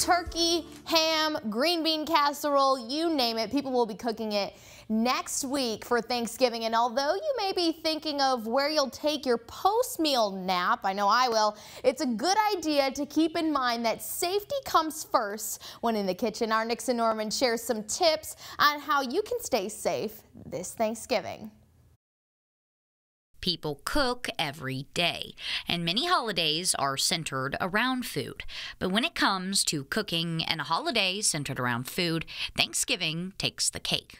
turkey, ham, green bean casserole, you name it. People will be cooking it next week for Thanksgiving. And although you may be thinking of where you'll take your post-meal nap, I know I will, it's a good idea to keep in mind that safety comes first when in the kitchen. Our Nixon Norman shares some tips on how you can stay safe this Thanksgiving. People cook every day, and many holidays are centered around food. But when it comes to cooking and a holiday centered around food, Thanksgiving takes the cake.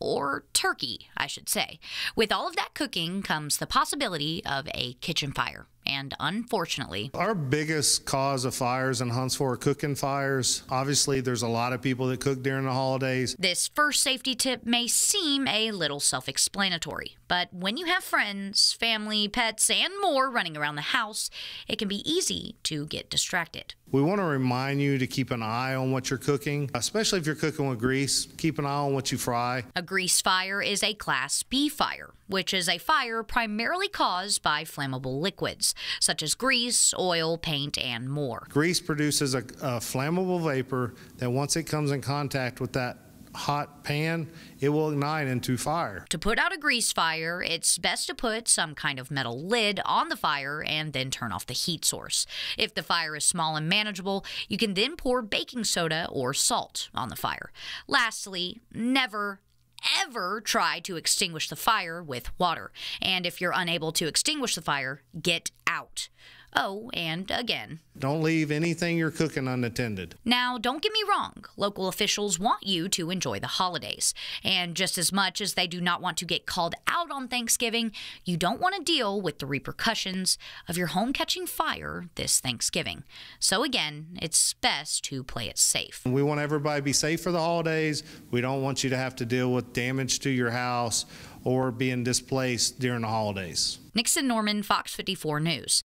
Or turkey, I should say. With all of that cooking comes the possibility of a kitchen fire. And unfortunately, our biggest cause of fires in Huntsville are cooking fires. Obviously, there's a lot of people that cook during the holidays. This first safety tip may seem a little self-explanatory, but when you have friends, family, pets, and more running around the house, it can be easy to get distracted. We want to remind you to keep an eye on what you're cooking, especially if you're cooking with grease. Keep an eye on what you fry. A grease fire is a Class B fire, which is a fire primarily caused by flammable liquids, such as grease, oil, paint, and more. Grease produces a flammable vapor that once it comes in contact with that hot pan, it will ignite into fire. To put out a grease fire, it's best to put some kind of metal lid on the fire and then turn off the heat source. If the fire is small and manageable, you can then pour baking soda or salt on the fire. Lastly, never ever try to extinguish the fire with water. And if you're unable to extinguish the fire, get out. Oh, and again, don't leave anything you're cooking unattended. Now, don't get me wrong. Local officials want you to enjoy the holidays. And just as much as they do not want to get called out on Thanksgiving, you don't want to deal with the repercussions of your home catching fire this Thanksgiving. So again, it's best to play it safe. We want everybody to be safe for the holidays. We don't want you to have to deal with damage to your house or being displaced during the holidays. Nixon Norman, Fox 54 News.